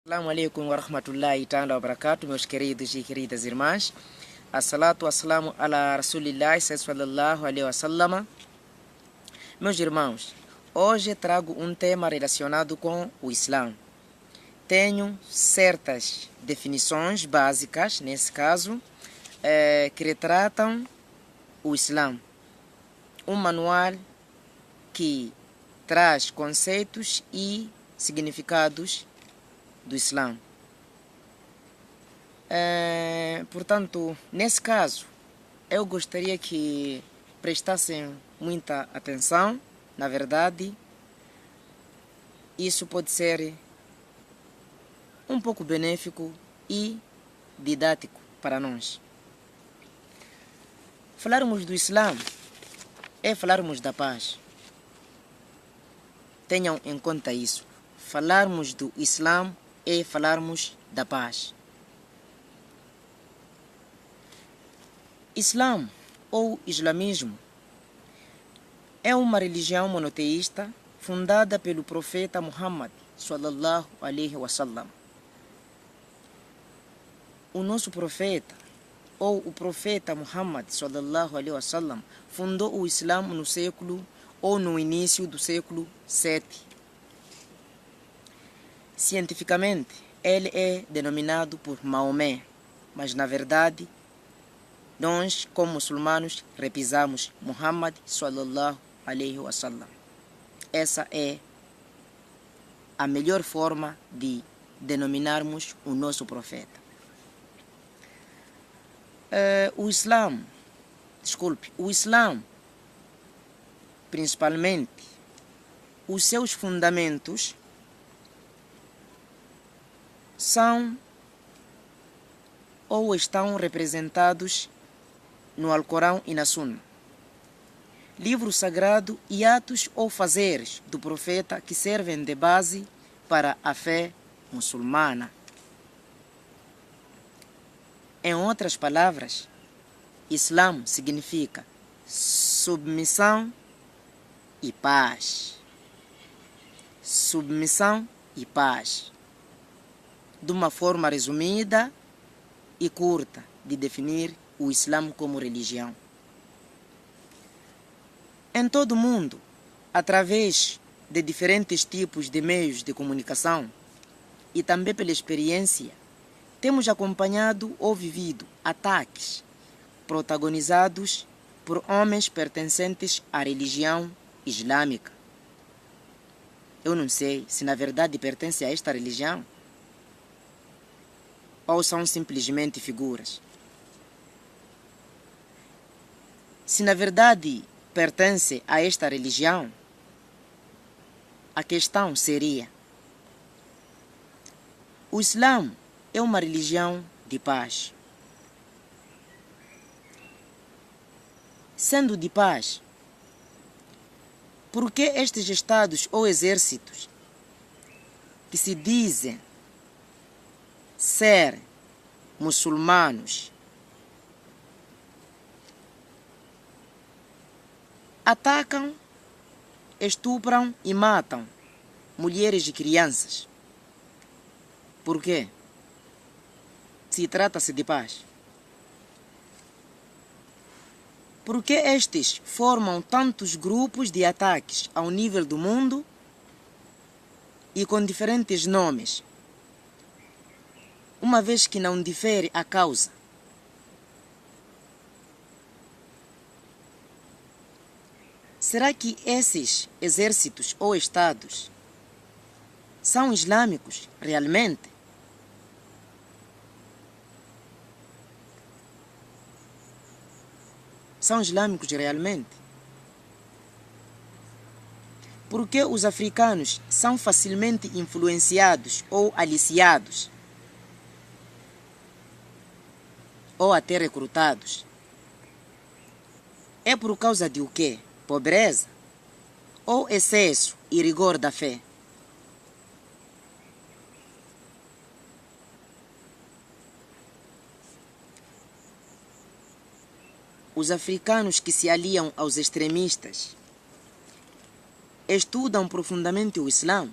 Assalamu alaikum wa rahmatullahi ta'ala wa barakatuh, meus queridos e queridas irmãs. Assalatu wassalamu ala rasulillahi sallallahu alaihi wasallam. Meus irmãos, hoje trago um tema relacionado com o Islã. Tenho certas definições básicas, nesse caso, que retratam o Islã. Um manual que traz conceitos e significados do Islã. Portanto, nesse caso, eu gostaria que prestassem muita atenção. Na verdade, isso pode ser um pouco benéfico e didático para nós. Falarmos do Islã é falarmos da paz. Tenham em conta isso. Falarmos do Islã é falarmos da paz. Islã ou islamismo é uma religião monoteísta fundada pelo profeta Muhammad sallallahu alaihi wasallam. O nosso profeta, ou o profeta Muhammad sallallahu alaihi wasallam, fundou o Islã no século ou no início do século 7. Cientificamente, ele é denominado por Maomé, mas na verdade, nós como muçulmanos repisamos Muhammad sallallahu alaihi wasallam. Essa é a melhor forma de denominarmos o nosso profeta. O Islã, principalmente, os seus fundamentos são ou estão representados no Alcorão e na Sunna, livro sagrado e atos ou fazeres do profeta que servem de base para a fé muçulmana. Em outras palavras, Islã significa submissão e paz. Submissão e paz. De uma forma resumida e curta de definir o Islã como religião. Em todo o mundo, através de diferentes tipos de meios de comunicação e também pela experiência, temos acompanhado ou vivido ataques protagonizados por homens pertencentes à religião islâmica. Eu não sei se na verdade pertence a esta religião ou são simplesmente figuras. Se na verdade pertence a esta religião, a questão seria: o Islã é uma religião de paz. Sendo de paz, por que estes estados ou exércitos que se dizem ser muçulmanos atacam, estupram e matam mulheres e crianças? Por quê? Se trata-se de paz. Por que estes formam tantos grupos de ataques ao nível do mundo e com diferentes nomes, uma vez que não difere a causa? Será que esses exércitos ou estados são islâmicos realmente? São islâmicos realmente? Por que os africanos são facilmente influenciados ou aliciados ou até recrutados? É por causa de o quê? Pobreza? Ou excesso e rigor da fé? Os africanos que se aliam aos extremistas estudam profundamente o Islã?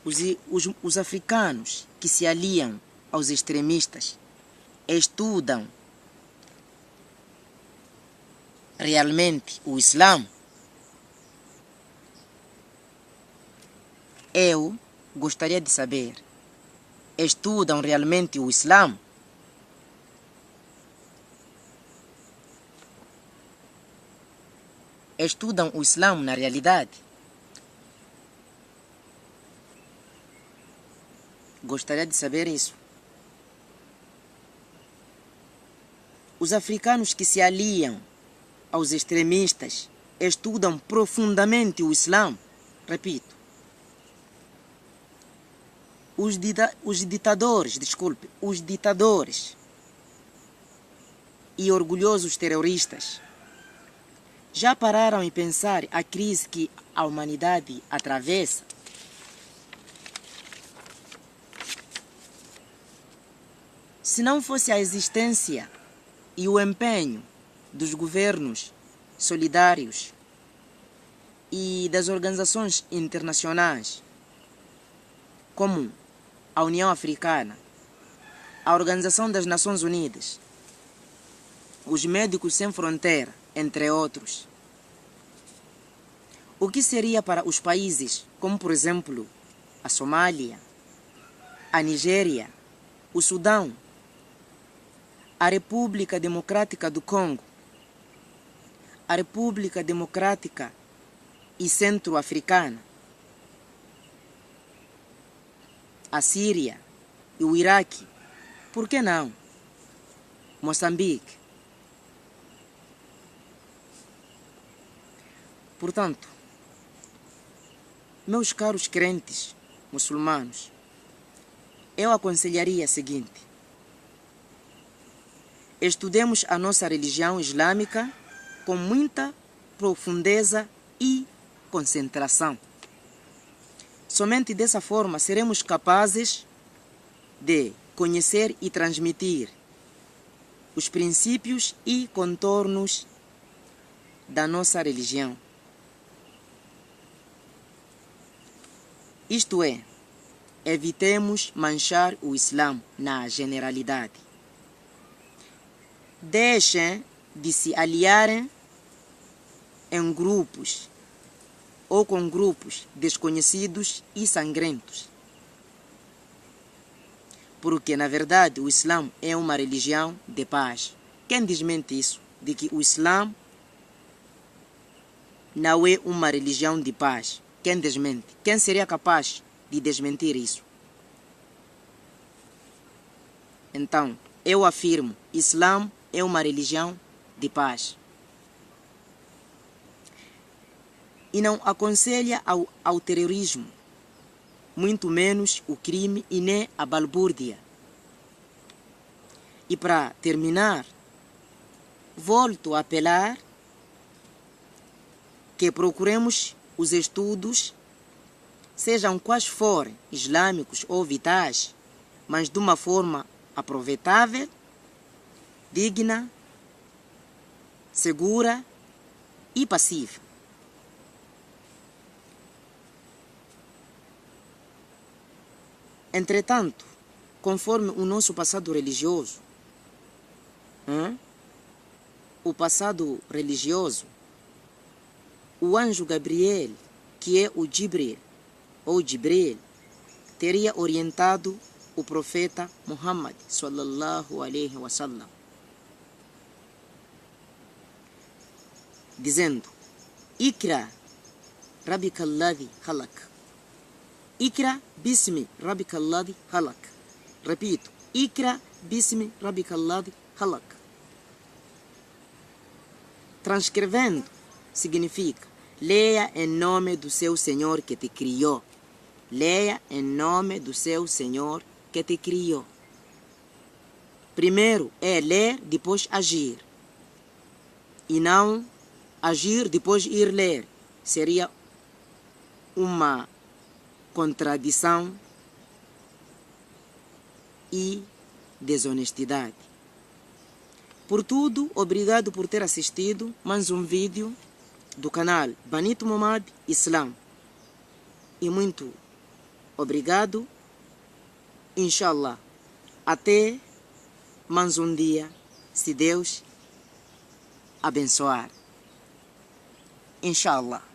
os africanos que se aliam aos extremistas estudam realmente o Islã? Eu gostaria de saber, estudam realmente o Islã? Estudam o Islã na realidade? Gostaria de saber isso. Os africanos que se aliam aos extremistas estudam profundamente o Islã? Repito. Os ditadores e orgulhosos terroristas já pararam em pensar a crise que a humanidade atravessa? Se não fosse a existência e o empenho dos governos solidários e das organizações internacionais, como a União Africana, a Organização das Nações Unidas, os Médicos Sem Fronteira, entre outros, o que seria para os países como, por exemplo, a Somália, a Nigéria, o Sudão, a República Democrática do Congo, a República Democrática e Centro-Africana, a Síria e o Iraque, por que não? Moçambique. Portanto, meus caros crentes muçulmanos, eu aconselharia o seguinte: estudemos a nossa religião islâmica com muita profundeza e concentração. Somente dessa forma seremos capazes de conhecer e transmitir os princípios e contornos da nossa religião. Isto é, evitemos manchar o Islã na generalidade. Deixem de se aliarem em grupos ou com grupos desconhecidos e sangrentos. Porque, na verdade, o Islã é uma religião de paz. Quem desmente isso? De que o Islã não é uma religião de paz. Quem desmente? Quem seria capaz de desmentir isso? Então, eu afirmo, Islã é uma religião de paz. E não aconselha ao terrorismo, muito menos o crime e nem a balbúrdia. E para terminar, volto a apelar que procuremos os estudos, sejam quais forem, islâmicos ou vitais, mas de uma forma aproveitável, digna, segura e pacífica. Entretanto, conforme o nosso passado religioso, o anjo Gabriel, que é o Jibril, ou Jibril, teria orientado o profeta Muhammad, sallallahu alaihi wasallam, dizendo: Ikra rabbika alladhi khalaq. Ikra bismi rabbika alladhi khalaq. Repito, Ikra bismi rabbika alladhi khalaq. Transcrevendo, significa: leia em nome do seu Senhor que te criou. Leia em nome do seu Senhor que te criou. Primeiro é ler, depois agir. E não agir, depois ir ler. Seria uma contradição e desonestidade. Por tudo, obrigado por ter assistido mais um vídeo do canal Banito Momad Islam. E muito Obrigado. Inshallah. Até mais um dia, se Deus abençoar. Inshallah.